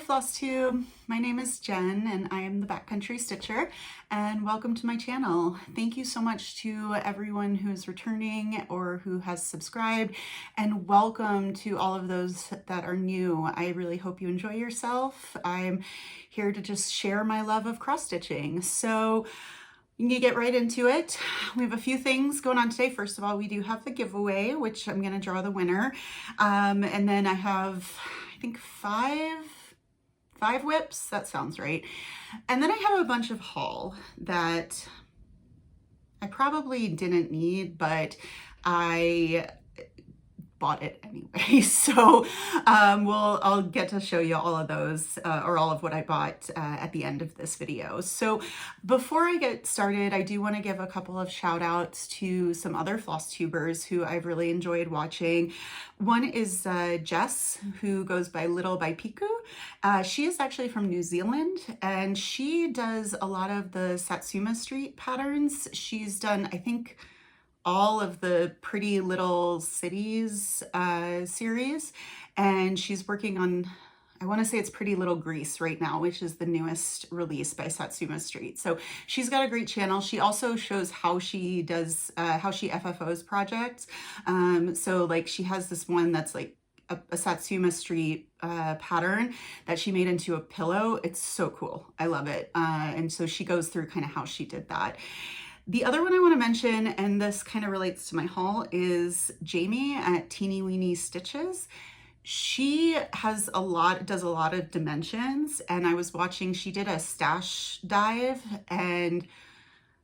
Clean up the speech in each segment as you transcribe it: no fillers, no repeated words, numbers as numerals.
Flosstube. My name is Jen and I am the Backcountry Stitcher, and welcome to my channel. Thank you so much to everyone who is returning or who has subscribed, and welcome to all of those that are new. I really hope you enjoy yourself. I'm here to just share my love of cross stitching. So you can get right into it. We have a few things going on today. First of all, we do have the giveaway, which I'm going to draw the winner. And then I have, I think five whips. That sounds right. And then I have a bunch of haul that I probably didn't need, but I bought it anyway. So I'll get to show you all of those or all of what I bought at the end of this video. So before I get started, I do want to give a couple of shout outs to some other Flosstubers who I've really enjoyed watching. One is Jess, who goes by Little by Piku. She is actually from New Zealand, and she does a lot of the Satsuma Street patterns. She's done, I think, all of the Pretty Little Cities series, and she's working on, I want to say it's Pretty Little Greece right now, which is the newest release by Satsuma Street. So she's got a great channel. She also shows how she does, how she FFOs projects. So like she has this one that's like a Satsuma Street pattern that she made into a pillow. It's so cool. I love it. And so she goes through kind of how she did that. The other one I want to mention, and this kind of relates to my haul, is Jamie at Teeny Weeny Stitches. She does a lot of dimensions, and I was watching, she did a stash dive, and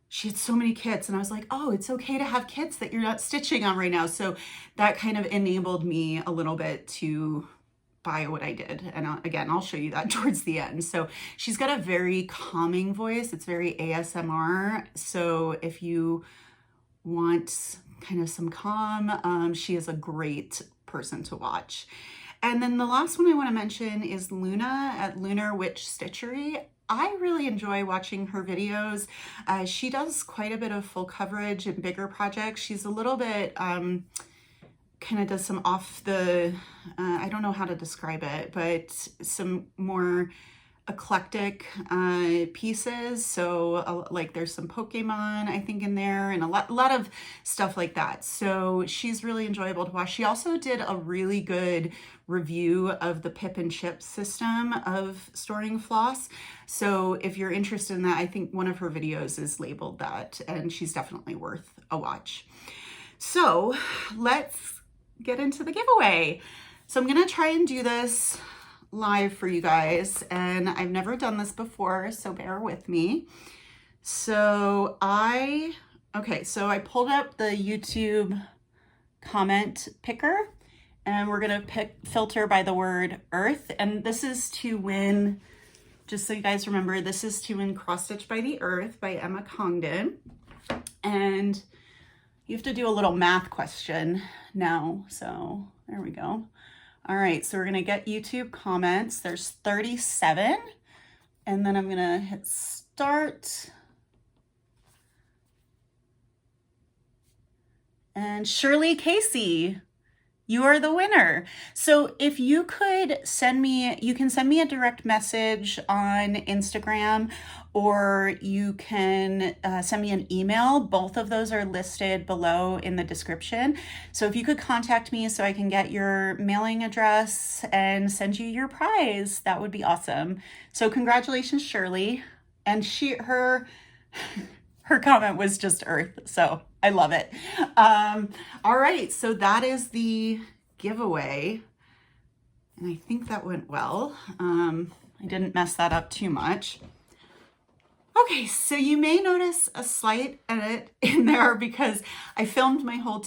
she had so many kits, and I was like, oh, it's okay to have kits that you're not stitching on right now. So that kind of enabled me a little bit to buy what I did. And again, I'll show you that towards the end. So she's got a very calming voice. It's very ASMR. So if you want kind of some calm, she is a great person to watch. And then the last one I want to mention is Luna at Lunar Witch Stitchery. I really enjoy watching her videos. She does quite a bit of full coverage and bigger projects. She's a little bit, kind of does some off the, I don't know how to describe it, but some more eclectic pieces. So like there's some Pokemon, I think, in there, and a lot of stuff like that. So she's really enjoyable to watch. She also did a really good review of the Pip and Chip system of storing floss. So if you're interested in that, I think one of her videos is labeled that, and she's definitely worth a watch. So let's get into the giveaway. So I'm gonna try and do this live for you guys, and I've never done this before, so bear with me. So I pulled up the YouTube comment picker, and we're gonna filter by the word earth, and this is to win, just so you guys remember, this is to win Cross Stitch by the Earth by Emma Congdon. And you have to do a little math question now. So there we go. All right, so we're gonna get YouTube comments. There's 37. And then I'm gonna hit start. And Shirley Casey, you are the winner. So if you could send me, you can send me a direct message on Instagram, or you can send me an email. Both of those are listed below in the description. So if you could contact me so I can get your mailing address and send you your prize, that would be awesome. So congratulations, Shirley. And her comment was just earth, so I love it. All right, so that is the giveaway, and I think that went well. I didn't mess that up too much. Okay, so you may notice a slight edit in there because I filmed my whole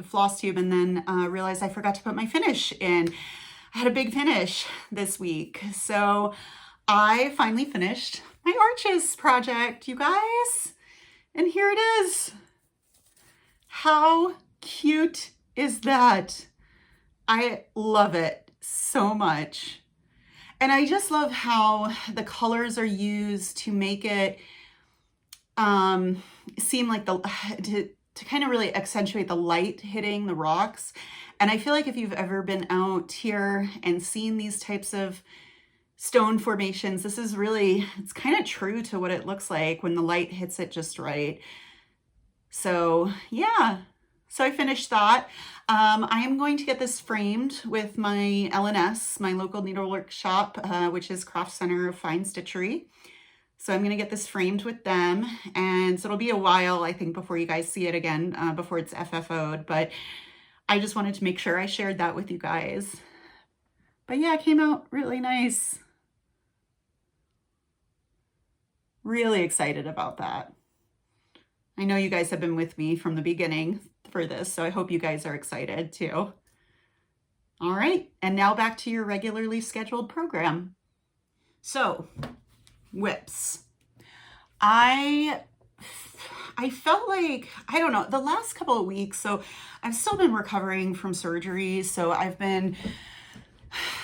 floss tube and then realized I forgot to put my finish in. I had a big finish this week, so I finally finished my arches project, you guys. And here it is. How cute is that? I love it so much. And I just love how the colors are used to make it seem like to kind of really accentuate the light hitting the rocks. And I feel like if you've ever been out here and seen these types of stone formations. This is really, it's kind of true to what it looks like when the light hits it just right. So yeah, so I finished that. I am going to get this framed with my LNS, my local needlework shop, which is Craft Center of Fine Stitchery. So I'm going to get this framed with them, and so it'll be a while, I think, before you guys see it again, before it's FFO'd, but I just wanted to make sure I shared that with you guys. But yeah, it came out really nice. Really excited about that. I know you guys have been with me from the beginning for this, so I hope you guys are excited too. All right, and now back to your regularly scheduled program. So, whips. I felt like, I don't know, the last couple of weeks, so I've still been recovering from surgery, so I've been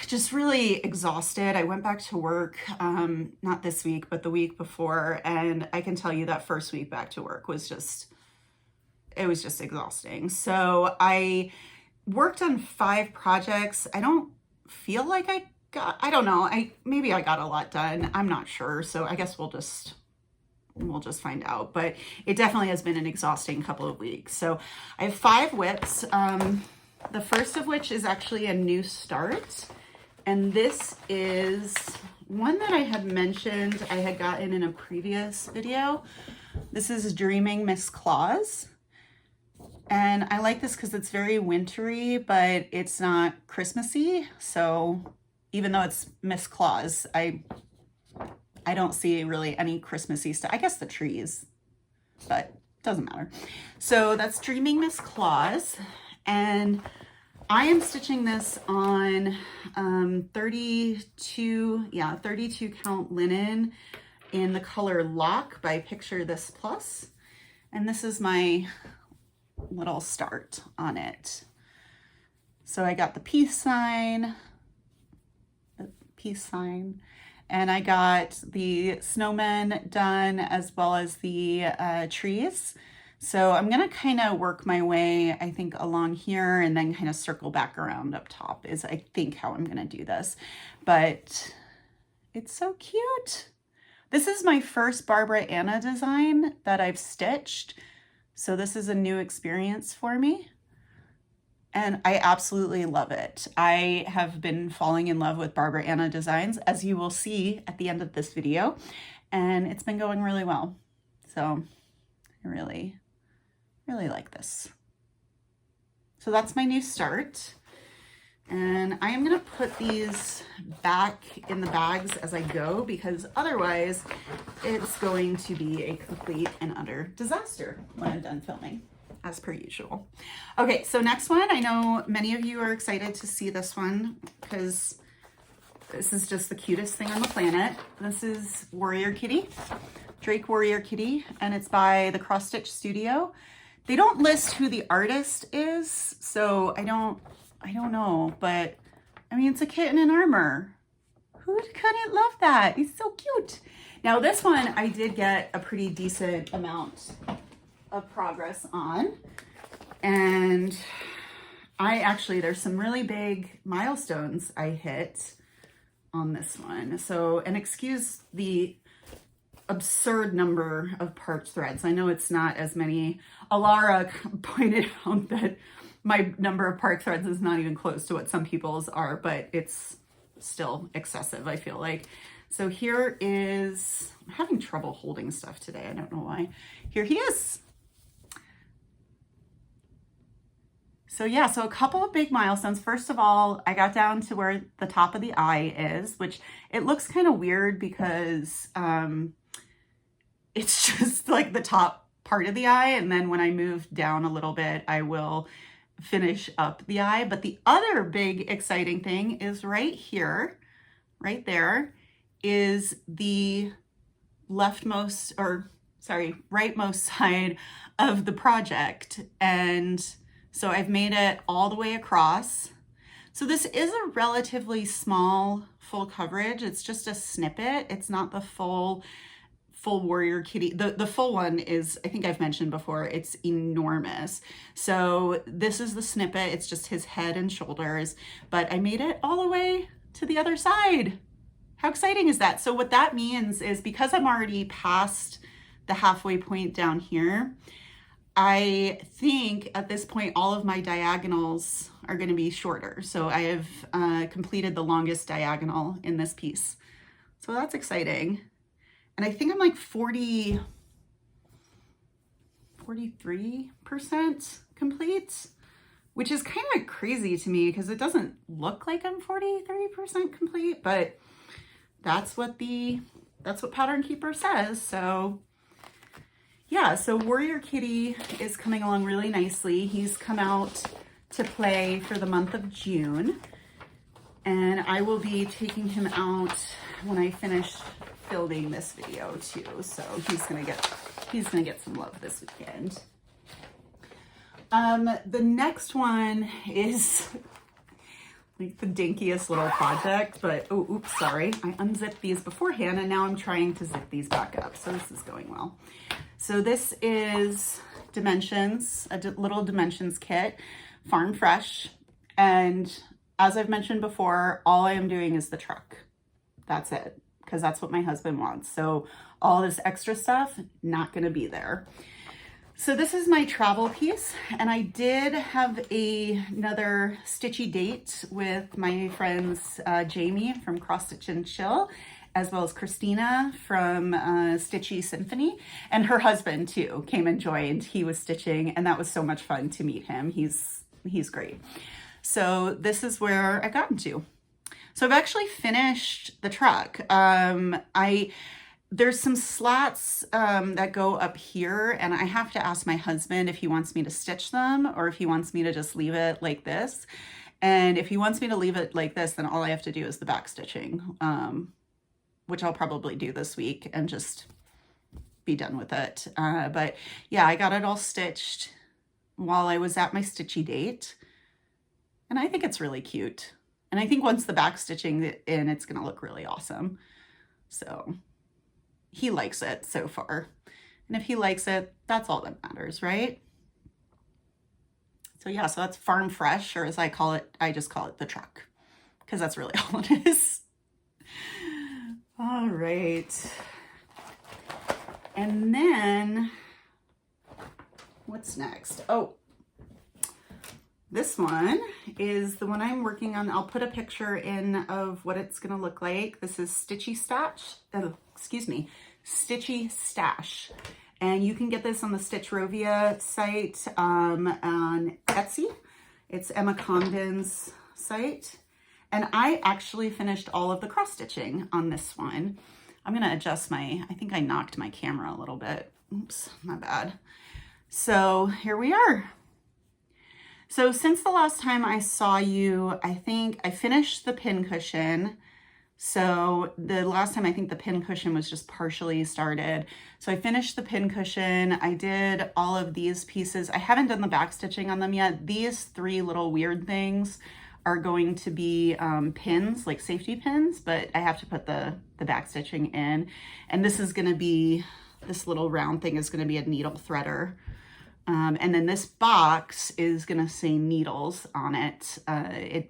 just really exhausted. I went back to work, not this week, but the week before, and I can tell you that first week back to work was just, it was just exhausting. So I worked on 5 projects. I don't feel like I don't know, maybe I got a lot done. I'm not sure. So I guess we'll just find out, but it definitely has been an exhausting couple of weeks. So I have 5 whips. The first of which is actually a new start. And this is one that I had mentioned I had gotten in a previous video. This is Dreaming Miss Claus. And I like this because it's very wintry, but it's not Christmassy. So even though it's Miss Claus, I don't see really any Christmassy stuff. I guess the trees, but doesn't matter. So that's Dreaming Miss Claus. And I am stitching this on 32 count linen in the color Lock by Picture This Plus. And this is my little start on it. So I got the peace sign, and I got the snowmen done as well as the trees. So I'm gonna kind of work my way, I think, along here and then kind of circle back around up top is, I think, how I'm gonna do this. But it's so cute. This is my first Barbara Anna design that I've stitched. So this is a new experience for me. And I absolutely love it. I have been falling in love with Barbara Anna designs, as you will see at the end of this video. And it's been going really well. So I really like this. So that's my new start. And I am gonna put these back in the bags as I go, because otherwise it's going to be a complete and utter disaster when I'm done filming, as per usual. Okay, so next one, I know many of you are excited to see this one because this is just the cutest thing on the planet. This is Warrior Kitty, Drake Warrior Kitty, and it's by the Cross Stitch Studio. They don't list who the artist is, so I don't know, but I mean, it's a kitten in armor. Who couldn't love that? He's so cute. Now this one, I did get a pretty decent amount of progress on, and there's some really big milestones I hit on this one. So, and excuse the absurd number of part threads. I know it's not as many. Alara pointed out that my number of part threads is not even close to what some people's are, but it's still excessive, I feel like. So here is, I'm having trouble holding stuff today. I don't know why. Here he is. So yeah, so a couple of big milestones. First of all, I got down to where the top of the eye is, which it looks kind of weird because it's just like the top part of the eye. And then when I move down a little bit, I will finish up the eye. But the other big exciting thing is right here, right there, is the rightmost side of the project. And so I've made it all the way across. So this is a relatively small full coverage. It's just a snippet. It's not the full Warrior Kitty. The full one is, I think I've mentioned before, it's enormous. So this is the snippet. It's just his head and shoulders, but I made it all the way to the other side. How exciting is that? So what that means is because I'm already past the halfway point down here, I think at this point, all of my diagonals are going to be shorter. So I have completed the longest diagonal in this piece. So that's exciting. And I think I'm like 43% complete, which is kind of crazy to me because it doesn't look like I'm 43% complete, but that's what Pattern Keeper says. So yeah, so Warrior Kitty is coming along really nicely. He's come out to play for the month of June, and I will be taking him out when I finish filming this video too. So he's gonna get some love this weekend. The next one is like the dinkiest little project, but oh, oops, sorry. I unzipped these beforehand and now I'm trying to zip these back up. So this is going well. So this is Dimensions, a little Dimensions kit, farm fresh. And as I've mentioned before, all I am doing is the truck. That's it, because that's what my husband wants. So all this extra stuff, not gonna be there. So this is my travel piece, and I did have another stitchy date with my friends Jamie from Cross Stitch and Chill, as well as Christina from Stitchy Symphony, and her husband too came and joined. He was stitching, and that was so much fun to meet him. He's great. So this is where I got into. So I've actually finished the truck. There's some slats that go up here, and I have to ask my husband if he wants me to stitch them or if he wants me to just leave it like this. And if he wants me to leave it like this, then all I have to do is the back stitching, which I'll probably do this week and just be done with it. But yeah, I got it all stitched while I was at my stitchy date, and I think it's really cute. And I think once the back stitching in, it's gonna look really awesome. So he likes it so far. And if he likes it, that's all that matters, right? So yeah, so that's farm fresh, or as I call it, I just call it the truck, because that's really all it is. All right. And then what's next? Oh, this one is the one I'm working on. I'll put a picture in of what it's gonna look like. This is Stitchy Stash. And you can get this on the Stitchrovia site on Etsy. It's Emma Condon's site. And I actually finished all of the cross stitching on this one. I'm gonna adjust I think I knocked my camera a little bit. Oops, my bad. So here we are. So since the last time I saw you, I think I finished the pin cushion. So the last time I think the pin cushion was just partially started. So I finished the pin cushion. I did all of these pieces. I haven't done the back stitching on them yet. These three little weird things are going to be pins, like safety pins, but I have to put the back stitching in. And this is gonna be, this little round thing is gonna be a needle threader. And then this box is gonna say needles on it.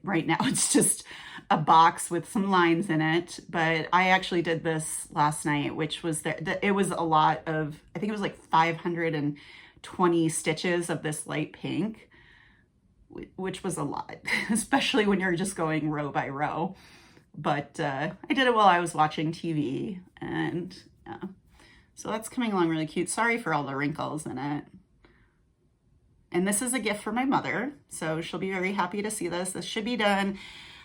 Right now it's just a box with some lines in it, but I actually did this last night, which was it was a lot of, I think it was like 520 stitches of this light pink, which was a lot, especially when you're just going row by row. But I did it while I was watching TV, and yeah. So that's coming along really cute. Sorry for all the wrinkles in it. And this is a gift for my mother, so she'll be very happy to see this. This should be done.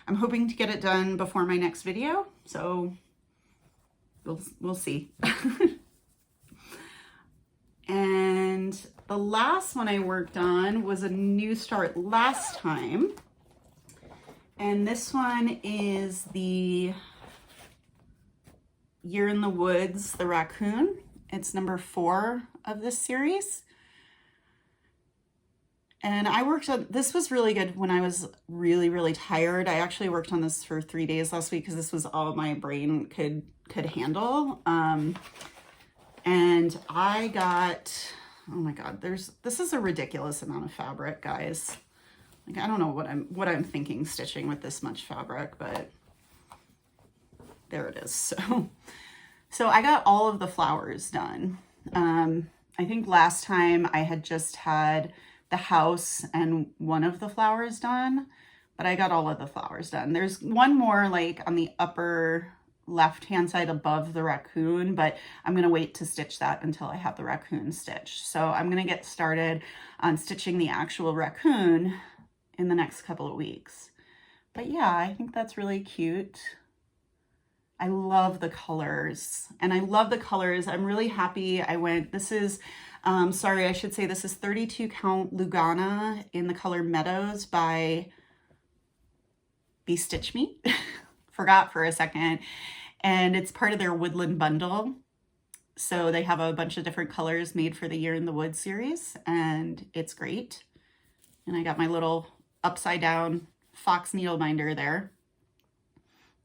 I'm hoping to get it done before my next video, so we'll see. And the last one I worked on was a new start last time. And this one is the Year in the Woods, the raccoon. It's number 4 of this series. And I worked on, this was really good when I was really, really tired. I actually worked on this for 3 days last week because this was all my brain could handle. And I got, oh my God, this is a ridiculous amount of fabric, guys. Like, I don't know what I'm thinking stitching with this much fabric, but there it is. So I got all of the flowers done. I think last time I had just had the house and one of the flowers done, but I got all of the flowers done. There's one more like on the upper left-hand side above the raccoon, but I'm going to wait to stitch that until I have the raccoon stitched. So I'm going to get started on stitching the actual raccoon in the next couple of weeks. But yeah, I think that's really cute. I love the colors, and I love the colors. I'm really happy I went, this is, sorry, I should say this is 32 count Lugana in the color Meadows by Be Stitch Me. Forgot for a second. And it's part of their Woodland bundle. So they have a bunch of different colors made for the Year in the Woods series, and it's great. And I got my little upside down fox needle binder there.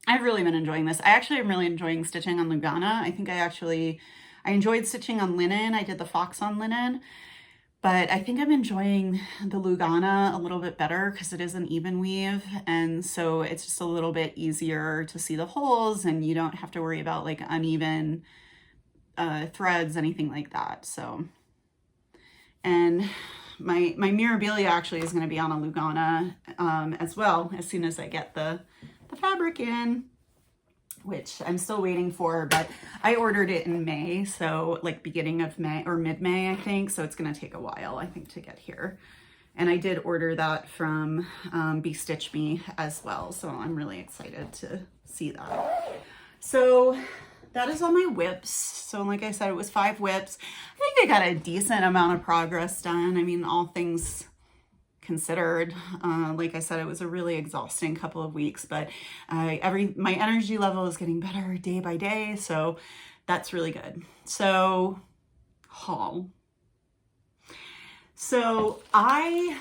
I've really been enjoying this. I actually am really enjoying stitching on Lugana. I think I enjoyed stitching on linen. I did the fox on linen, but I think I'm enjoying the Lugana a little bit better because it is an even weave. And so it's just a little bit easier to see the holes, and you don't have to worry about like uneven threads, anything like that. So, and my Mirabilia actually is going to be on a Lugana as well as soon as I get the fabric in, which I'm still waiting for, but I ordered it in May, so like beginning of May or mid-May, I think, so it's going to take a while, I think, to get here. And I did order that from Be Stitch Me as well, so I'm really excited to see that. So that is all my whips. So like I said, it was 5 whips. I think I got a decent amount of progress done. I mean, all things considered. Like I said, it was a really exhausting couple of weeks, but my energy level is getting better day by day, so that's really good. So haul. So I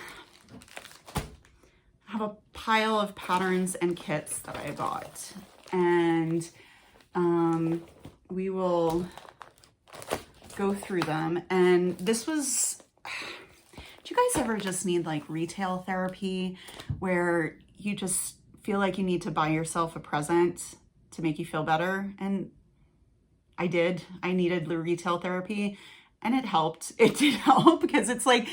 have a pile of patterns and kits that I bought, and we will go through them. And this was, do you guys ever just need like retail therapy where you just feel like you need to buy yourself a present to make you feel better? And I did. I needed the retail therapy, and it helped. It did help because it's like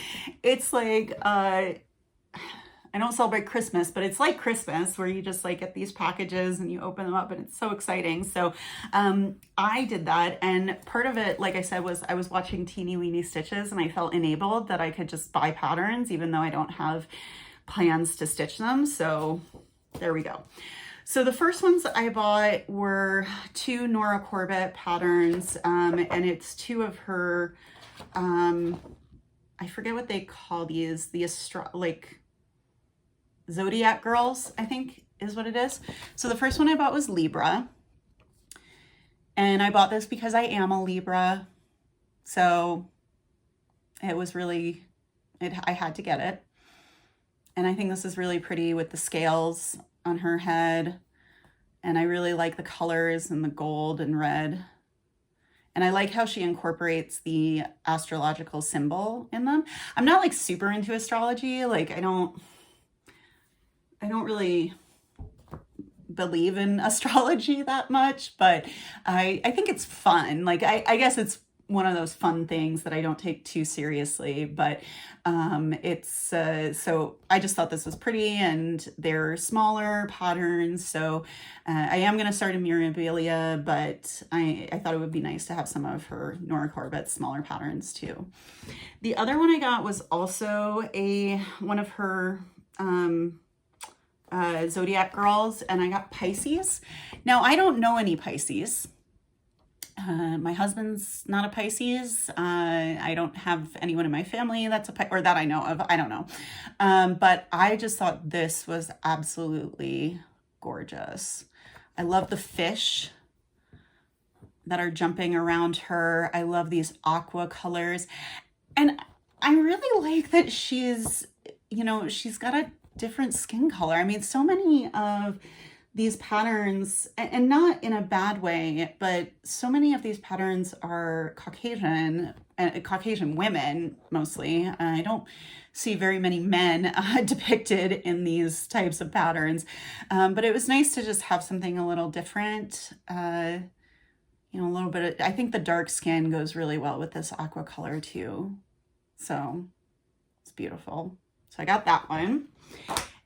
I don't celebrate Christmas, but it's like Christmas where you just like get these packages and you open them up and it's so exciting. So I did that, and part of it, like I said, was I was watching Teeny Weeny Stitches, and I felt enabled that I could just buy patterns even though I don't have plans to stitch them. So there we go. So the first ones I bought were 2 Nora Corbett patterns, and it's 2 of her, I forget what they call these, the Zodiac Girls, I think is what it is. So the first one I bought was Libra, and I bought this because I am a Libra, so it was really, I had to get it. And I think this is really pretty with the scales on her head, and I really like the colors and the gold and red. And I like how she incorporates the astrological symbol in them. I'm not like super into astrology. Like I don't really believe in astrology that much, but I think it's fun. Like I guess it's one of those fun things that I don't take too seriously, but so I just thought this was pretty, and they're smaller patterns. So I am going to start a Mirabilia, but I thought it would be nice to have some of her Nora Corbett's smaller patterns too. The other one I got was also one of her Zodiac Girls, and I got Pisces. Now I don't know any Pisces. My husband's not a Pisces. I don't have anyone in my family that's or that I know of. I don't know. But I just thought this was absolutely gorgeous. I love the fish that are jumping around her. I love these aqua colors. And I really like that she's got a different skin color. I mean, so many of these patterns, and not in a bad way, but so many of these patterns are Caucasian, Caucasian women mostly. I don't see very many men depicted in these types of patterns, but it was nice to just have something a little different. You know, a little bit of, I think the dark skin goes really well with this aqua color too. So it's beautiful. So I got that one.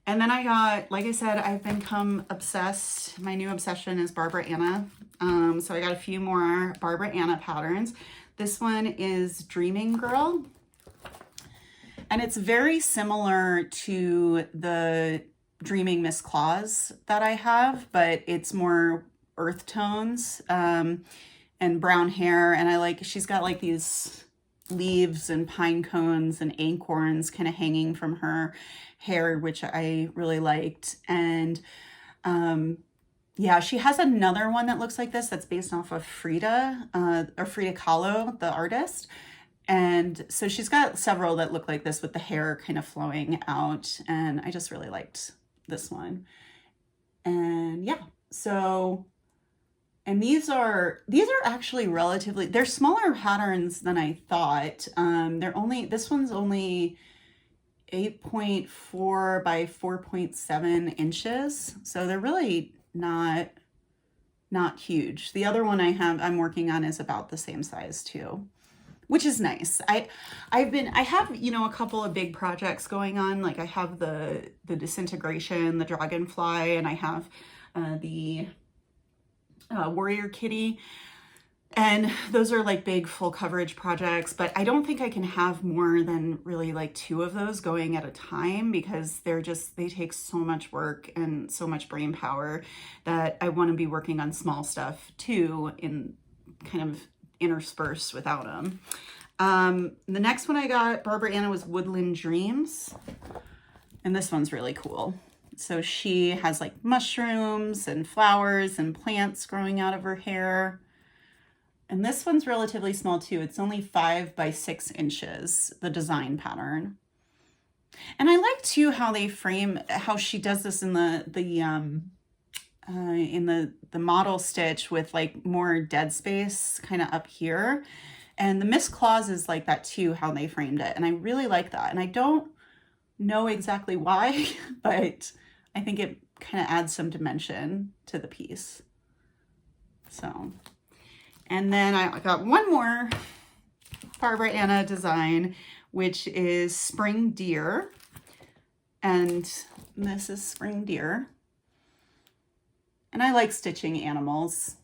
And then I got, like I said, I've become obsessed. My new obsession is Barbara Anna. So I got a few more Barbara Anna patterns. This one is Dreaming Girl. And it's very similar to the Dreaming Miss Claus that I have, but it's more earth tones and brown hair. And I like, she's got like these leaves and pine cones and acorns kind of hanging from her hair, which I really liked. And yeah, she has another one that looks like this that's based off of Frida, or Frida Kahlo, the artist. And so she's got several that look like this with the hair kind of flowing out. And I just really liked this one. And yeah, so, and these are actually relatively, they're smaller patterns than I thought. This one's only 8.4 by 4.7 inches. So they're really not huge. The other one I'm working on is about the same size too, which is nice. I have, you know, a couple of big projects going on. Like I have the disintegration, the dragonfly, and I have the warrior kitty. And those are like big full coverage projects, but I don't think I can have more than really like 2 of those going at a time, because they take so much work and so much brain power that I want to be working on small stuff too, in kind of interspersed without them. The next one I got, Barbara Anna, was Woodland Dreams. And this one's really cool. So she has like mushrooms and flowers and plants growing out of her hair. And this one's relatively small too. It's only 5 by 6 inches, the design pattern. And I like too how they frame, how she does this in the model stitch with like more dead space kind of up here. And the Miss Claus is like that too, how they framed it. And I really like that. And I don't know exactly why, but I think it kind of adds some dimension to the piece. So, and then I got one more Barbara Anna design, which is Spring Deer. And this is Spring Deer. And I like stitching animals.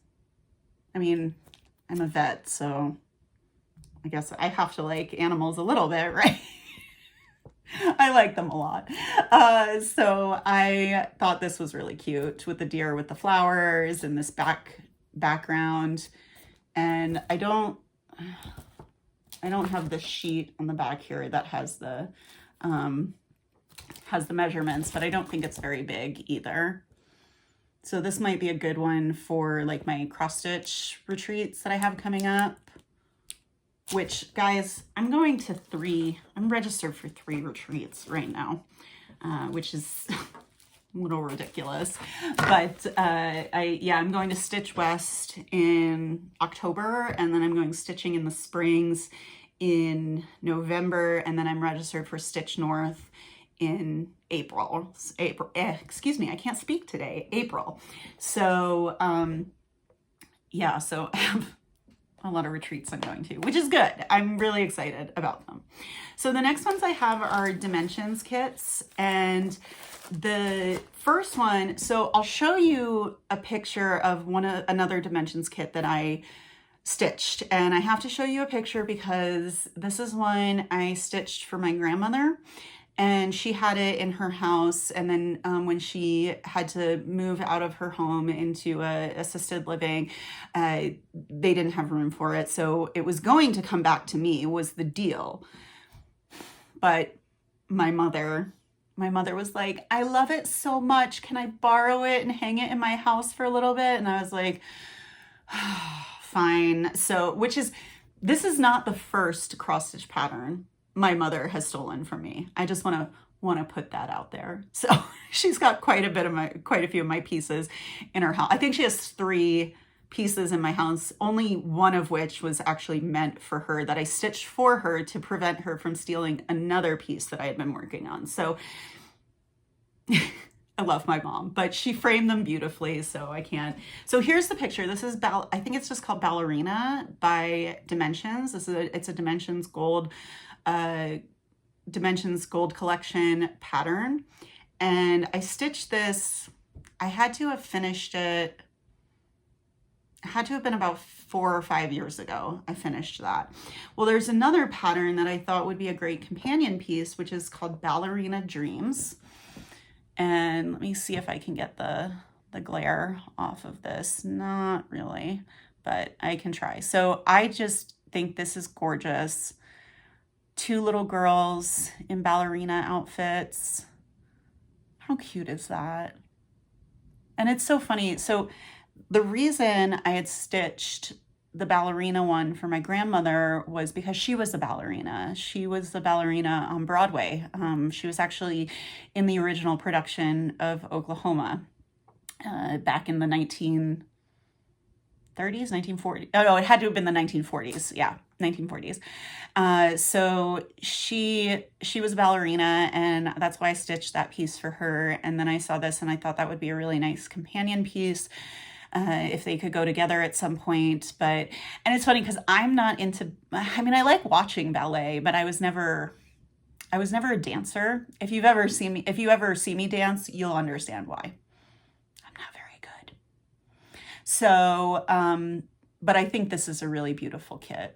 I mean, I'm a vet, so I guess I have to like animals a little bit, right? I like them a lot. So I thought this was really cute with the deer with the flowers and this background. And I don't have the sheet on the back here that has the measurements, but I don't think it's very big either. So this might be a good one for like my cross stitch retreats that I have coming up, which guys, I'm registered for 3 retreats right now, which is a little ridiculous, but I'm going to Stitch West in October, and then I'm going stitching in the Springs in November, and then I'm registered for Stitch North in April. Excuse me, I can't speak today. April. So yeah, so I have a lot of retreats I'm going to, which is good. I'm really excited about them. So the next ones I have are dimensions kits, and the first one, so I'll show you a picture of another dimensions kit that I stitched, and I have to show you a picture because this is one I stitched for my grandmother, and she had it in her house, and then when she had to move out of her home into assisted living, they didn't have room for it, so it was going to come back to me, was the deal. But my mother was like, I love it so much, can I borrow it and hang it in my house for a little bit? And I was like, fine. So, this is not the first cross stitch pattern my mother has stolen from me. I just want to put that out there. So she's got quite a few of my pieces in her house. I think she has 3 pieces in my house, only one of which was actually meant for her, that I stitched for her to prevent her from stealing another piece that I had been working on. So I love my mom, but she framed them beautifully, so I can't. So here's the picture. This is I think it's just called Ballerina by Dimensions. It's a Dimensions Gold collection pattern. And I stitched this, I had to have finished it, it had to have been about 4 or 5 years ago. I finished that. Well, there's another pattern that I thought would be a great companion piece, which is called Ballerina Dreams. And let me see if I can get the glare off of this. Not really, but I can try. So I just think this is gorgeous. 2 little girls in ballerina outfits. How cute is that? And it's so funny. So the reason I had stitched the ballerina one for my grandmother was because she was a ballerina. She was the ballerina on Broadway. She was actually in the original production of Oklahoma back in the 1930s, 1940s. Oh, no, it had to have been the 1940s. Yeah, 1940s. So she was a ballerina, and that's why I stitched that piece for her. And then I saw this and I thought that would be a really nice companion piece if they could go together at some point. And it's funny because I'm not into, I mean, I like watching ballet, but I was never a dancer. If you ever see me dance, you'll understand why. I'm not very good. So, but I think this is a really beautiful kit.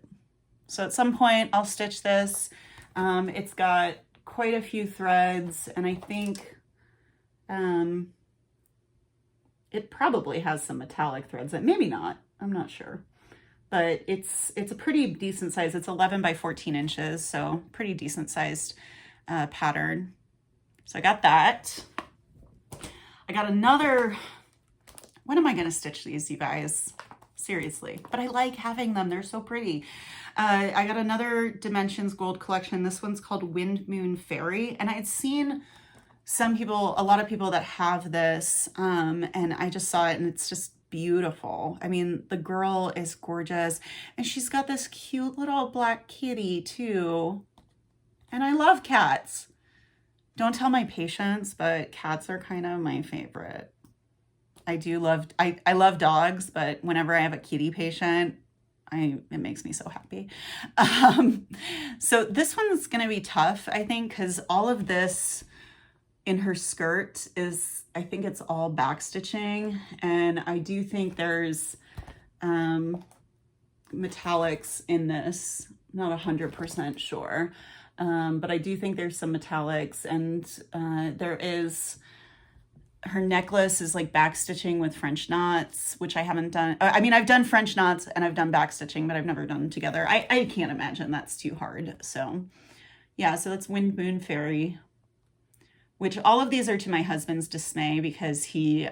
So at some point I'll stitch this. It's got quite a few threads, and I think it probably has some metallic threads, that maybe not, I'm not sure. But it's a pretty decent size. It's 11 by 14 inches, so pretty decent sized pattern. So I got that. I got another, when am I gonna stitch these, you guys? Seriously, but I like having them, they're so pretty. I got another Dimensions Gold collection. This one's called Wind Moon Fairy, and I had seen a lot of people that have this, and I just saw it and it's just beautiful. I mean, the girl is gorgeous, and she's got this cute little black kitty too. And I love cats. Don't tell my patients, but cats are kind of my favorite. I love dogs, but whenever I have a kitty patient, it makes me so happy. So this one's gonna be tough, I think, because all of this in her skirt is, I think it's all back stitching, and I do think there's metallics in this. Not 100% sure, but I do think there's some metallics, and there is, her necklace is like back stitching with French knots, which I haven't done. I mean, I've done French knots and I've done back stitching, but I've never done them together. I can't imagine that's too hard. So yeah, so that's Wind Moon Fairy, which all of these are to my husband's dismay, because he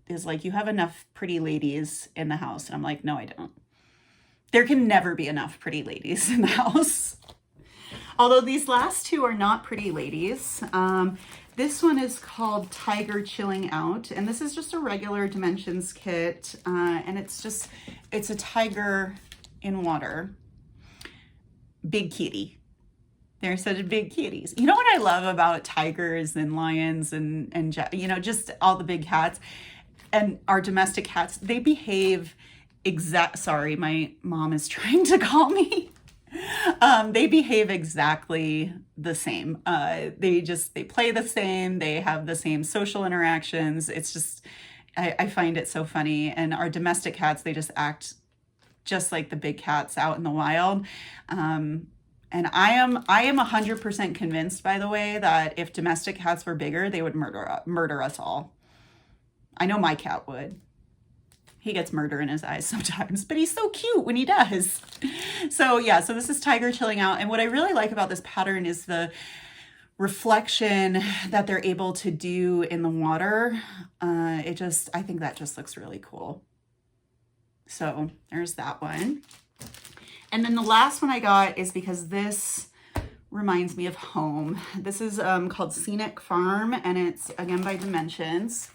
is like, you have enough pretty ladies in the house. And I'm like, no, I don't. There can never be enough pretty ladies in the house. Although these last two are not pretty ladies. This one is called Tiger Chilling Out, and this is just a regular Dimensions kit, and it's a tiger in water. Big kitty. They're such big kitties. You know what I love about tigers and lions and you know, just all the big cats and our domestic cats? They behave sorry, my mom is trying to call me. They behave exactly the same. They play the same. They have the same social interactions. It's just, I find it so funny. And our domestic cats, they just act just like the big cats out in the wild. And I am 100% convinced, by the way, that if domestic cats were bigger, they would murder us all. I know my cat would. He gets murder in his eyes sometimes, but he's so cute when he does. So yeah, so this is Tiger Chilling Out. And what I really like about this pattern is the reflection that they're able to do in the water. I think that just looks really cool. So there's that one. And then the last one I got is because this reminds me of home. This is called Scenic Farm, and it's again by Dimensions.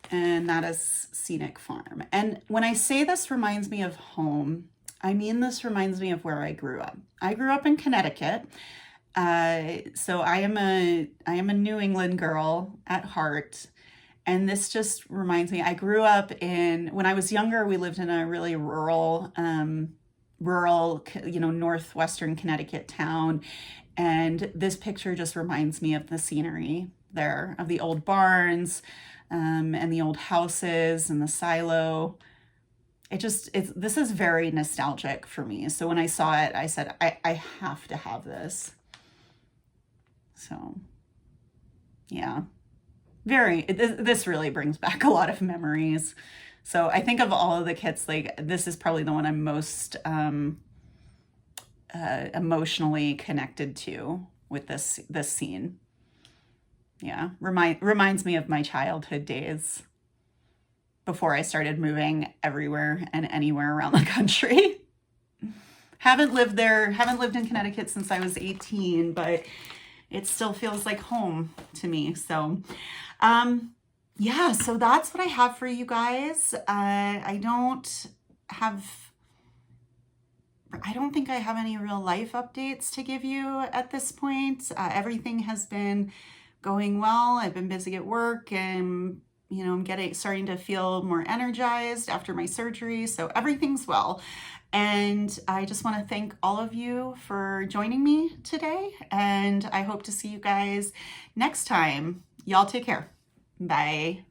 and that is Scenic Farm. And when I say this reminds me of home, I mean this reminds me of where I grew up. I grew up in Connecticut. So I am a New England girl at heart. And this just reminds me, I grew up when I was younger, we lived in a really rural, northwestern Connecticut town. And this picture just reminds me of the scenery there, of the old barns, and the old houses and the silo. This is very nostalgic for me. So when I saw it, I said, I have to have this. So yeah, this really brings back a lot of memories. So I think of all of the kits, like this is probably the one I'm most emotionally connected to with this scene. Yeah, reminds me of my childhood days before I started moving everywhere and anywhere around the country. Haven't lived in Connecticut since I was 18, but it still feels like home to me. So, yeah, so that's what I have for you guys. I don't think I have any real life updates to give you at this point. Everything has been going well. I've been busy at work, and I'm starting to feel more energized after my surgery. So everything's well. And I just want to thank all of you for joining me today. And I hope to see you guys next time. Y'all take care. Bye.